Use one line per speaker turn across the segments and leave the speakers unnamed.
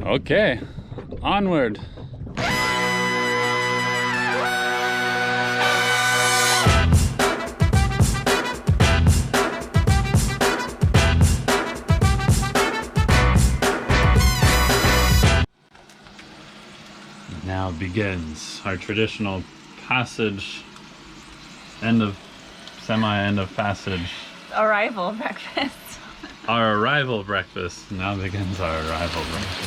Okay, onward. Now begins our traditional passage, end of passage.
Arrival breakfast.
Our arrival breakfast. Now begins our arrival breakfast.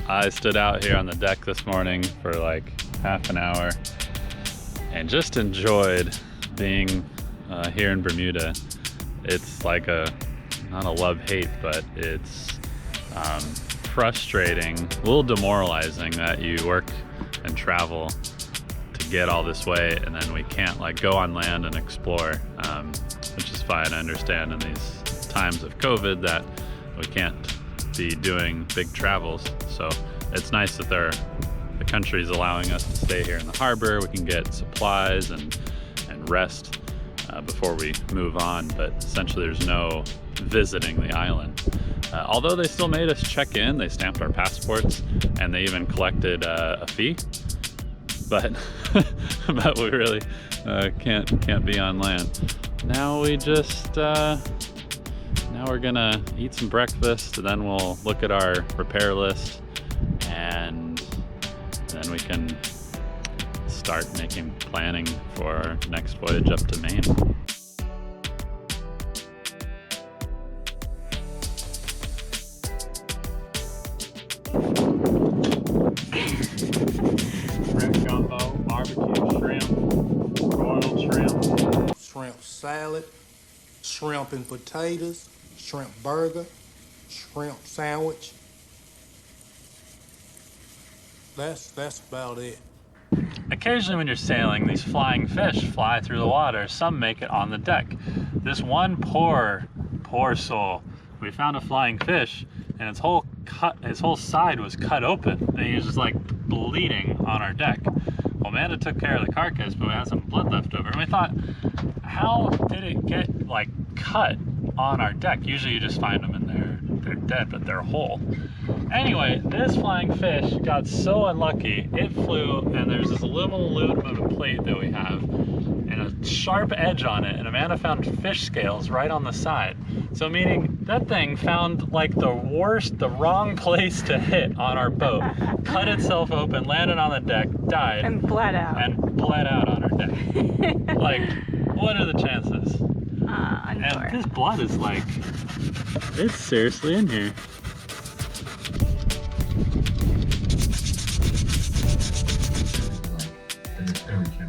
I stood out here on the deck this morning for like half an hour and just enjoyed being here in Bermuda. It's like not a love-hate, but it's frustrating, a little demoralizing that you work and travel to get all this way and then we can't like go on land and explore, which is fine. I understand in these times of COVID that we can't be doing big travels, so it's nice that the country's allowing us to stay here in the harbor. We can get supplies and rest before we move on, but essentially there's no visiting the island. Although they still made us check in, they stamped our passports and they even collected a fee, but but we really can't be on land. Now we just now we're gonna eat some breakfast and then we'll look at our repair list and then we can start making planning for our next voyage up to Maine. Shrimp gumbo, barbecue shrimp, broiled shrimp.
Shrimp salad, shrimp and potatoes, shrimp burger, shrimp sandwich. That's about it.
Occasionally when you're sailing, these flying fish fly through the water. Some make it on the deck. This one poor soul, we found a flying fish and his whole side was cut open and he was just like bleeding on our deck. Well, Amanda took care of the carcass, but we had some blood left over and we thought, how did it get like cut on our deck? Usually you just find them and they're dead, but they're whole. Anyway, this flying fish got so unlucky, it flew and there's this little aluminum plate that we have and a sharp edge on it, and Amanda found fish scales right on the side. So meaning that thing found like the wrong place to hit on our boat, cut itself open, landed on the deck, died.
And bled out.
And bled out on our deck. Like, what are the chances? And this blood is like, it's seriously in here.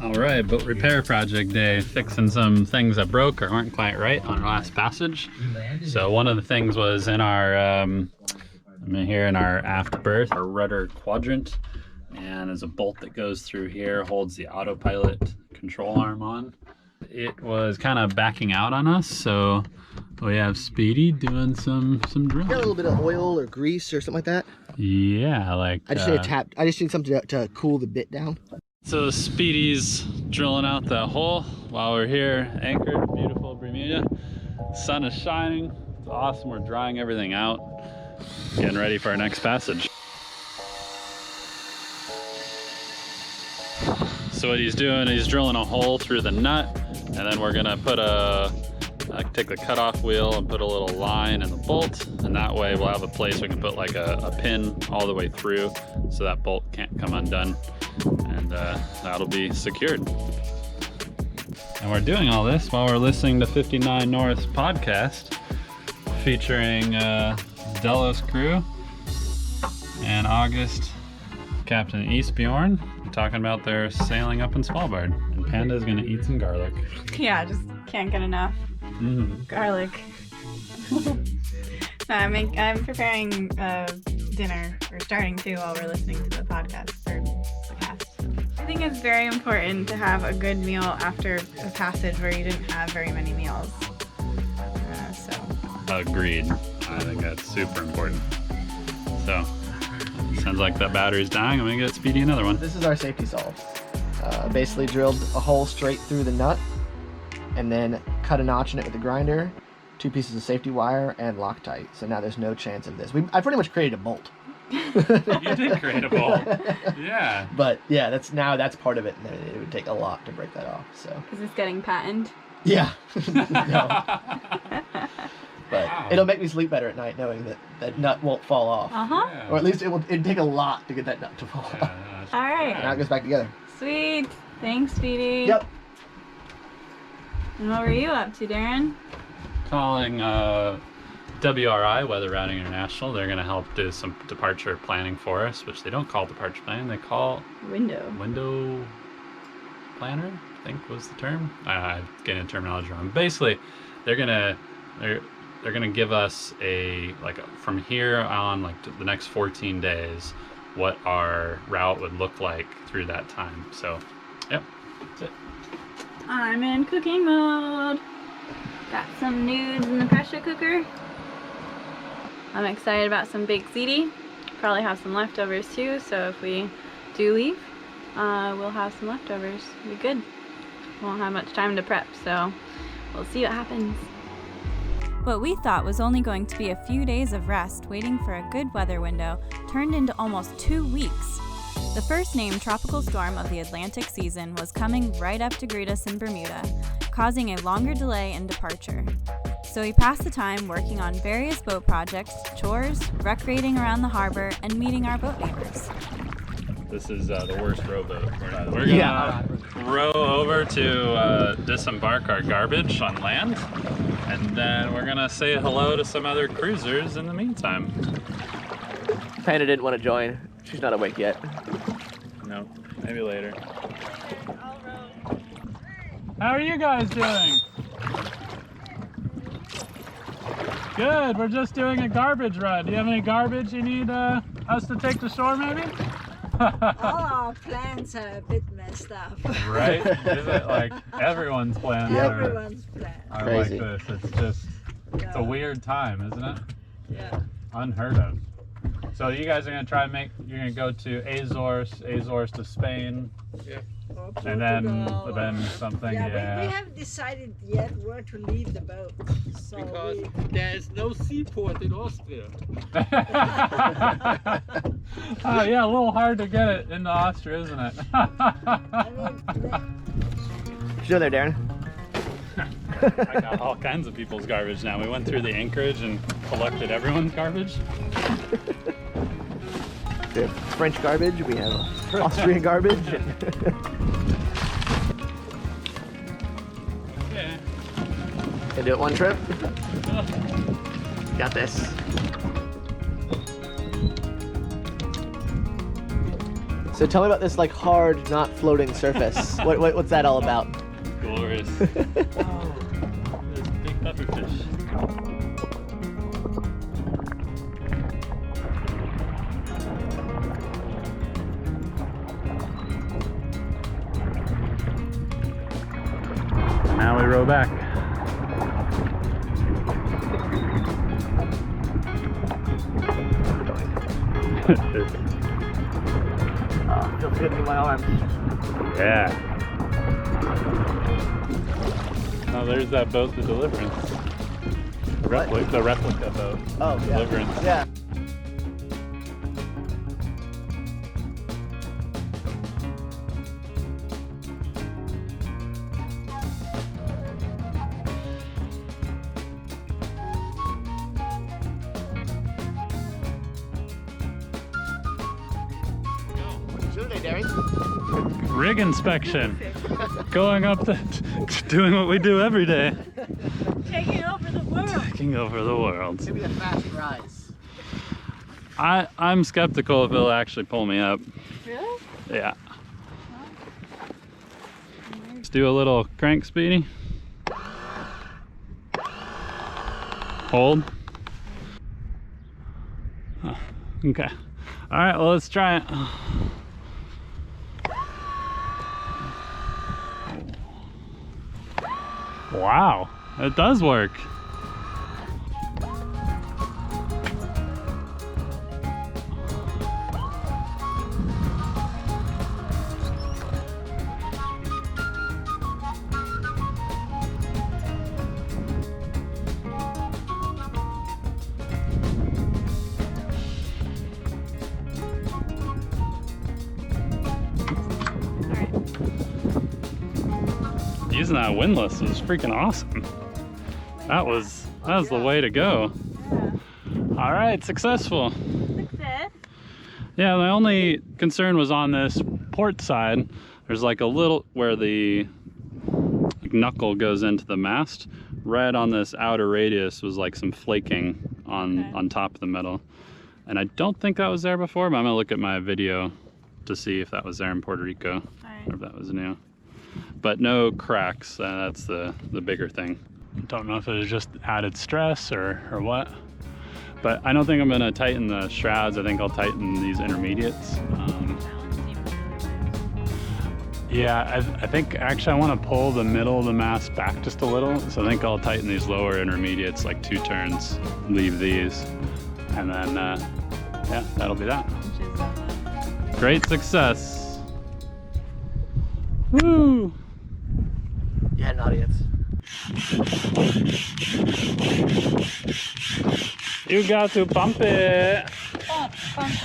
Alright, boat repair project day, fixing some things that broke or weren't quite right on our last passage. So one of the things was in our, here in our aft berth, our rudder quadrant, and there's a bolt that goes through here, holds the autopilot control arm on. It was kind of backing out on us, so we have Speedy doing some drilling.
Got a little bit of oil or grease or something like that?
Yeah, like...
I just need something to cool the bit down.
So Speedy's drilling out that hole while we're here anchored, beautiful Bermuda. Sun is shining, it's awesome, we're drying everything out, getting ready for our next passage. So what he's doing, he's drilling a hole through the nut, and then we're gonna put take the cutoff wheel and put a little line in the bolt, and that way we'll have a place we can put like a pin all the way through so that bolt can't come undone, and that'll be secured. And we're doing all this while we're listening to 59 North's podcast featuring Delos crew and August, Captain Eastbjorn, talking about their sailing up in Svalbard, and Panda's gonna eat some garlic.
Yeah, just can't get enough garlic. No, I'm preparing dinner, or starting to, while we're listening to the podcast. I think it's very important to have a good meal after a passage where you didn't have very many meals.
Agreed. I think that's super important. So, sounds like that battery's dying. I'm gonna get Speedy another one.
This is our safety solve. Basically drilled a hole straight through the nut and then cut a notch in it with the grinder 2 pieces of safety wire, and Loctite. So now there's no chance of this. I pretty much created a bolt.
You did create a bolt. Yeah.
But yeah, that's part of it, and then it would take a lot to break that off. So.
Is this getting patented?
Yeah. No. But
Wow.
it'll make me sleep better at night knowing that nut won't fall off.
Uh-huh.
Yeah.
Or at least it'd take a lot to get that nut to fall off.
All right.
Now it goes back together.
Sweet. Thanks, Speedy.
Yep.
And what were you up to, Darren?
Calling WRI, Weather Routing International. They're going to help do some departure planning for us, which they don't call departure planning. They call window planner, I think was the term. I'm getting the terminology wrong. Basically, they're gonna give us from here on, like the next 14 days, what our route would look like through that time. So, yep, that's it.
I'm in cooking mode. Got some nudes in the pressure cooker. I'm excited about some baked ziti. Probably have some leftovers too, so if we do leave, we'll have some leftovers. Be good. Won't have much time to prep, so we'll see what happens. What we thought was only going to be a few days of rest waiting for a good weather window turned into almost 2 weeks. The first named tropical storm of the Atlantic season was coming right up to greet us in Bermuda, causing a longer delay in departure. So we passed the time working on various boat projects, chores, recreating around the harbor, and meeting our boat neighbors.
This is the worst rowboat. We're gonna row over to disembark our garbage on land, and then we're gonna say hello to some other cruisers in the meantime.
Panda didn't want to join. She's not awake yet.
No, maybe later. How are you guys doing? Good, we're just doing a garbage run. Do you have any garbage you need us to take to shore maybe?
All our plans are a bit messed up.
Right? Is it like everyone's plans
Everyone's plans.
are
Crazy.
like this? It's just, it's a weird time, isn't it?
Yeah.
Unheard of. So you guys are gonna you're gonna go to Azores to Spain,
Or
and then
Portugal,
something,
yeah. We haven't decided yet where to leave the boat. So
Because there is no seaport in Austria.
Oh yeah, a little hard to get it into Austria, isn't it?
I mean,
She's over there, Darren.
I got all kinds of people's garbage now. We went through the anchorage and collected everyone's garbage.
We have French garbage, we have Austrian garbage.
Yeah.
Can do it one trip. Got this. So tell me about this like hard, not floating surface. What's that all about?
Glorious. Oh, there's big pufferfish. Now we row back.
Oh, feels good in my arms.
Yeah. Oh, there's that boat, the Deliverance. The replica boat.
Oh, yeah.
Deliverance.
Yeah.
Rig inspection. Going up doing what we do every day.
Taking over the world.
Taking over the world.
Maybe a fast rise.
I'm skeptical if it'll actually pull me up.
Really?
Yeah. Let's do a little crank, Speedy. Hold. Oh, okay. All right, well, let's try it. Wow, it does work. using that windlass was freaking awesome. That was the way to go.
Yeah.
All right, successful.
Success.
Yeah, my only concern was on this port side. There's like a little where the knuckle goes into the mast. Right on this outer radius was like some flaking on top of the metal. And I don't think that was there before, but I'm gonna look at my video to see if that was there in Puerto Rico, or if that was new. But no cracks, that's the bigger thing. Don't know if it was just added stress or what. But I don't think I'm gonna tighten the shrouds. I think I'll tighten these intermediates. Yeah, I think actually I want to pull the middle of the mast back just a little. So I think I'll tighten these lower intermediates like 2 turns, leave these, and then yeah, that'll be that. Great success. Woo!
You had an audience.
You got to pump it.
Pump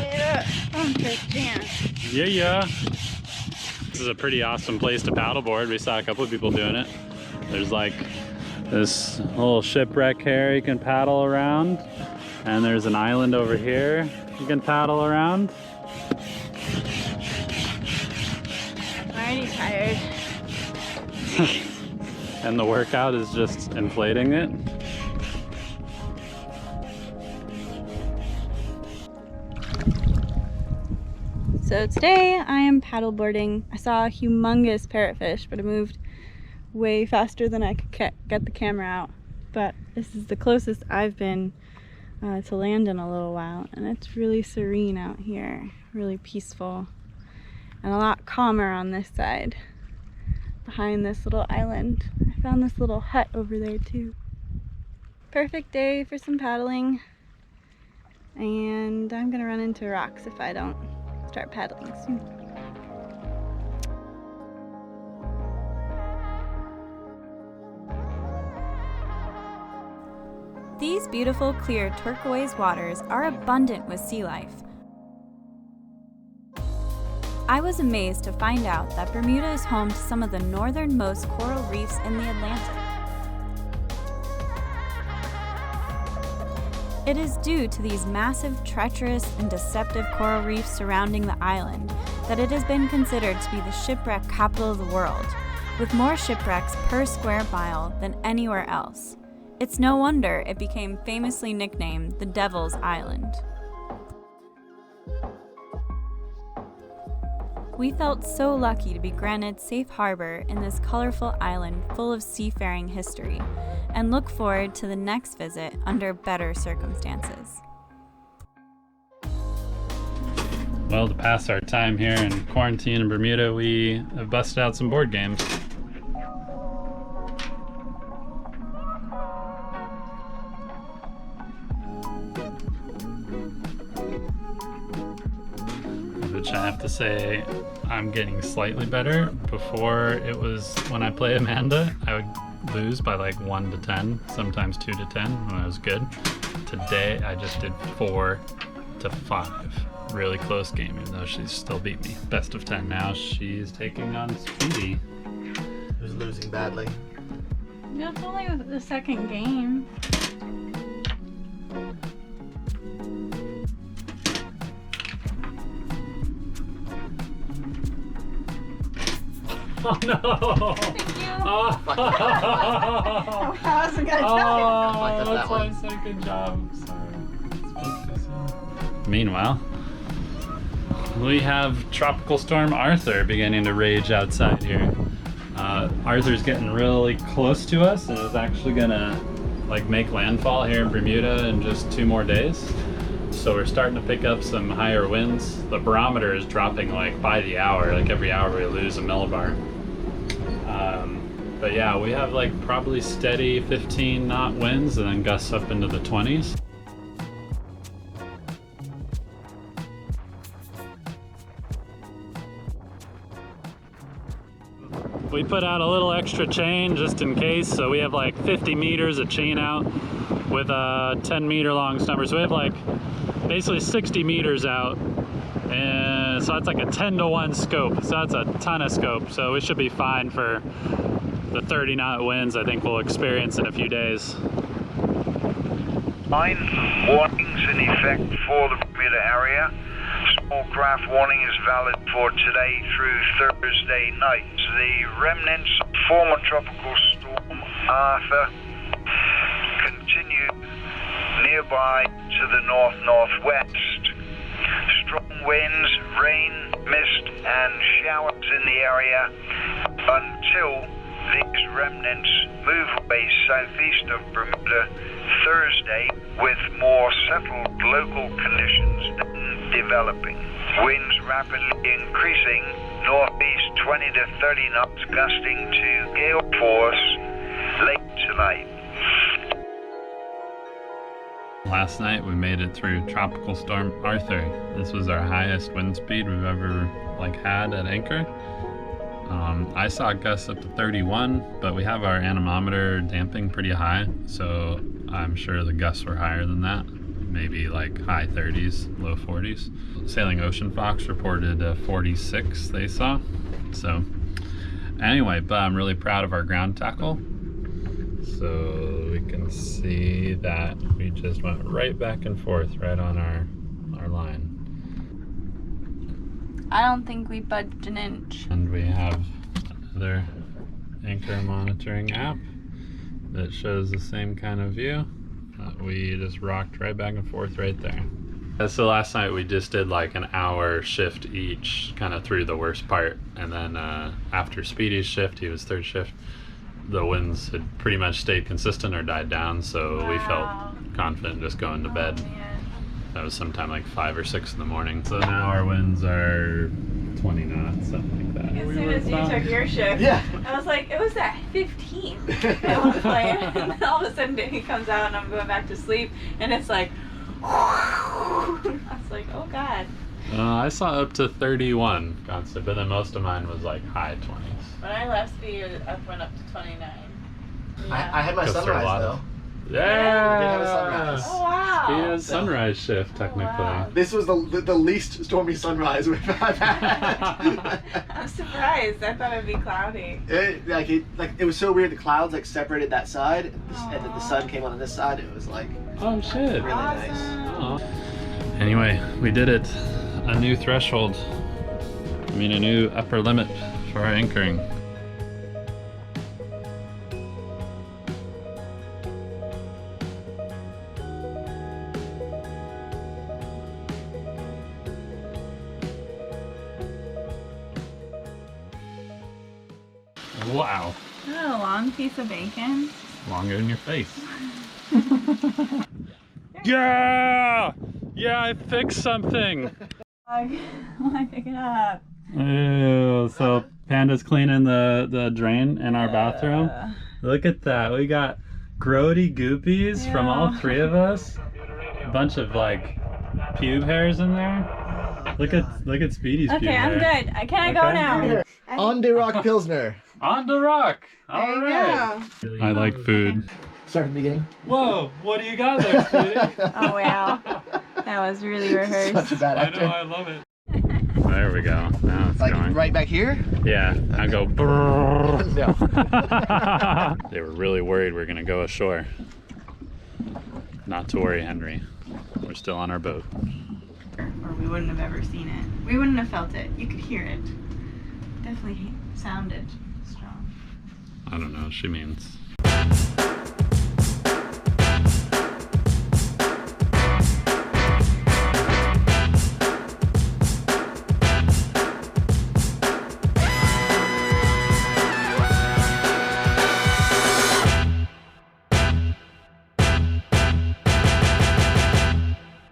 it up. Pump it down.
Yeah, yeah. This is a pretty awesome place to paddleboard. We saw a couple of people doing it. There's like this little shipwreck here you can paddle around. And there's an island over here you can paddle around.
I'm already tired.
And the workout is just inflating it.
So today I am paddleboarding. I saw a humongous parrotfish, but it moved way faster than I could get the camera out. But this is the closest I've been to land in a little while, and it's really serene out here, really peaceful, and a lot calmer on this side, behind this little island. I found this little hut over there too. Perfect day for some paddling, and I'm gonna run into rocks if I don't start paddling soon.
These beautiful, clear turquoise waters are abundant with sea life. I was amazed to find out that Bermuda is home to some of the northernmost coral reefs in the Atlantic. It is due to these massive, treacherous, and deceptive coral reefs surrounding the island that it has been considered to be the shipwreck capital of the world, with more shipwrecks per square mile than anywhere else. It's no wonder it became famously nicknamed the Devil's Island. We felt so lucky to be granted safe harbor in this colorful island full of seafaring history, and look forward to the next visit under better circumstances.
Well, to pass our time here in quarantine in Bermuda, we have busted out some board games. Which I have to say, I'm getting slightly better. Before, it was when I play Amanda, I would lose by like 1 to 10, sometimes 2 to 10 when I was good. Today, I just did 4 to 5. Really close game, even though she still beat me. Best of 10 now. She's taking on Speedy.
Who's losing badly?
That's only the second game.
Oh no!
Thank you.
Oh,
I wasn't gonna tell
oh that's why I said good job. Sorry. Meanwhile, we have Tropical Storm Arthur beginning to rage outside here. Arthur's getting really close to us and is actually gonna like make landfall here in Bermuda in just 2 more days. So we're starting to pick up some higher winds. The barometer is dropping like by the hour, like every hour we lose a millibar. But yeah, we have like probably steady 15 knot winds and then gusts up into the 20s. We put out a little extra chain just in case, so we have like 50 meters of chain out with a 10 meter long snubber. So we have like basically 60 meters out, and so that's like a 10 to 1 scope. So that's a ton of scope. So we should be fine for the 30-knot winds I think we'll experience in a few days.
Warnings in effect for the Bermuda area. Small craft warning is valid for today through Thursday night. The remnants of former tropical storm Arthur continue nearby to the north-northwest. Strong winds, rain, mist, and showers in the area until these remnants move away southeast of Bermuda Thursday with more settled local conditions then developing. Winds rapidly increasing, northeast 20 to 30 knots gusting to gale force late tonight.
Last night we made it through Tropical Storm Arthur. This was our highest wind speed we've ever had at anchor. I saw gusts up to 31, but we have our anemometer damping pretty high, so I'm sure the gusts were higher than that. Maybe like high 30s, low 40s. Sailing Ocean Fox reported 46 they saw. So anyway, but I'm really proud of our ground tackle. So we can see that we just went right back and forth right on our line.
I don't think we budged an inch.
And we have another anchor monitoring app that shows the same kind of view. We just rocked right back and forth right there. So last night we just did like an hour shift each, kind of through the worst part. And then after Speedy's shift, he was third shift, the winds had pretty much stayed consistent or died down. So we felt confident just going to bed. That was sometime like 5 or 6 in the morning. So now our winds are 20 knots, something like that.
As soon as you took your shift,
Yeah.
I was like, it was at 15 at one point. And then all of a sudden Danny comes out and I'm going back to sleep and it's like, I was like, oh God.
I saw up to 31 constant, but then most of mine was like high 20s.
When I left Speedy, it went up to 29. Yeah.
I had my
Because there are a
sunrise
lot
though.
of-
I did have a
Yeah!
sunrise.
Oh wow.
He has sunrise shift technically.
wow.
This was the least stormy sunrise we've had.
I'm surprised. I thought it'd be cloudy.
It was so weird. The clouds like separated that side, and then the sun came on this side. It was like
Oh shit.
really nice.
Oh. Anyway, we did it. A new threshold. I mean, a new upper limit for our anchoring. Wow.
Is that a long piece of bacon?
Longer than your face. Yeah! Yeah, I fixed something!
I want to pick it up.
Ew, so Panda's cleaning the drain in our bathroom. Look at that. We got grody goopies from all 3 of us. A bunch of like pube hairs in there. Look at Speedy's pube
Okay, I'm
hair.
good. Can I go now?
On the Rock Pilsner.
On the rock!
There you
Alright!
go.
I like food.
Start from the beginning.
Whoa! What do you got there, Speedy?
Oh wow. That was really rehearsed.
Such a bad
I
actor.
know, I love it. There we go. Now it's
Like
going.
right back here.
Yeah, I go brrrr.
No.
They were really worried we were gonna go ashore. Not to worry, Henry. We're still on our boat.
Or we wouldn't have ever seen it. We wouldn't have felt it. You could hear it. Definitely sounded strong.
I don't know what she means.